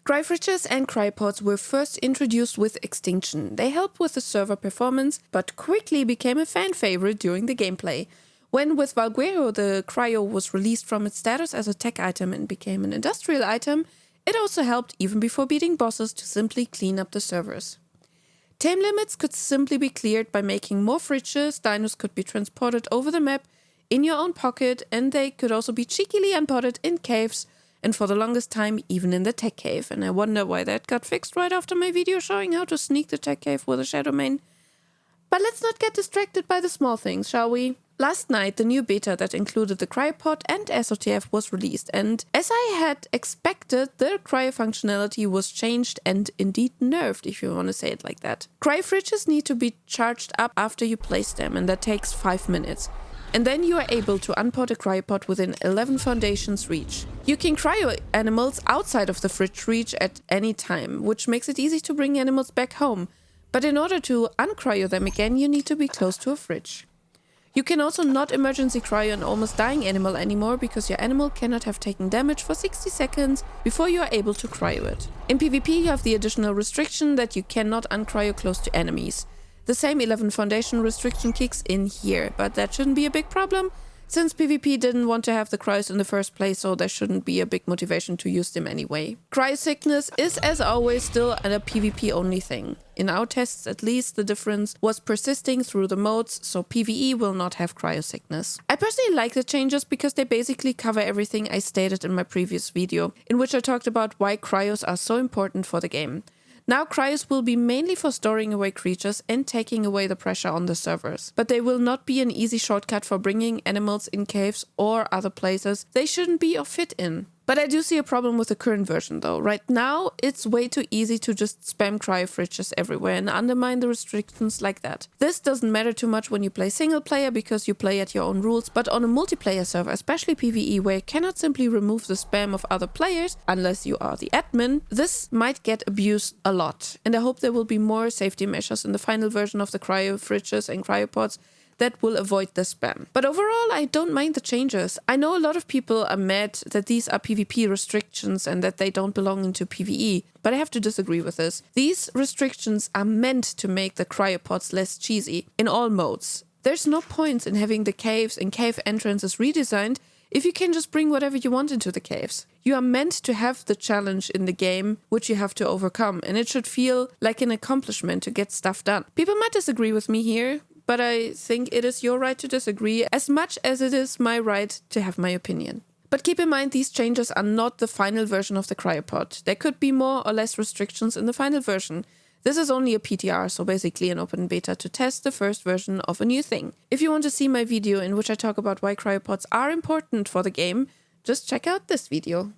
Cryofridges and cryopods were first introduced with Extinction. They helped with the server performance, but quickly became a fan favorite during the gameplay. When with Valguero the cryo was released from its status as a tech item and became an industrial item, it also helped even before beating bosses to simply clean up the servers. Time limits could simply be cleared by making more fridges, dinos could be transported over the map in your own pocket, and they could also be cheekily unpotted in caves, and for the longest time even in the tech cave, and I wonder why that got fixed right after my video showing how to sneak the tech cave with a shadow main. But let's not get distracted by the small things, shall we? Last night the new beta that included the cryopod and SOTF was released, and as I had expected, the cryo functionality was changed and indeed nerfed, if you want to say it like that. Cryofridges need to be charged up after you place them, and that takes 5 minutes. And then you are able to unpod a cryopod within 11 foundations reach. You can cryo animals outside of the fridge reach at any time, which makes it easy to bring animals back home. But in order to uncryo them again, you need to be close to a fridge. You can also not emergency cryo an almost dying animal anymore, because your animal cannot have taken damage for 60 seconds before you are able to cryo it. In PvP you have the additional restriction that you cannot uncryo close to enemies. The same 11 foundation restriction kicks in here, but that shouldn't be a big problem, since PvP didn't want to have the cryos in the first place, so there shouldn't be a big motivation to use them anyway. Cryo sickness is, as always, still a PvP only thing. In our tests at least, the difference was persisting through the modes, so PvE will not have cryo sickness. I personally like the changes because they basically cover everything I stated in my previous video, in which I talked about why cryos are so important for the game. Now cryos will be mainly for storing away creatures and taking away the pressure on the servers. But they will not be an easy shortcut for bringing animals in caves or other places they shouldn't be or fit in. But I do see a problem with the current version though. Right now, it's way too easy to just spam cryofridges everywhere and undermine the restrictions like that. This doesn't matter too much when you play single player because you play at your own rules, but on a multiplayer server, especially PvE, where you cannot simply remove the spam of other players unless you are the admin, this might get abused a lot. And I hope there will be more safety measures in the final version of the cryofridges and cryopods that will avoid the spam. But overall, I don't mind the changes. I know a lot of people are mad that these are PvP restrictions and that they don't belong into PvE, but I have to disagree with this. These restrictions are meant to make the cryopods less cheesy in all modes. There's no point in having the caves and cave entrances redesigned if you can just bring whatever you want into the caves. You are meant to have the challenge in the game, which you have to overcome, and it should feel like an accomplishment to get stuff done. People might disagree with me here, but I think it is your right to disagree as much as it is my right to have my opinion. But keep in mind, these changes are not the final version of the cryopod. There could be more or less restrictions in the final version. This is only a PTR, so basically an open beta to test the first version of a new thing. If you want to see my video in which I talk about why cryopods are important for the game, just check out this video.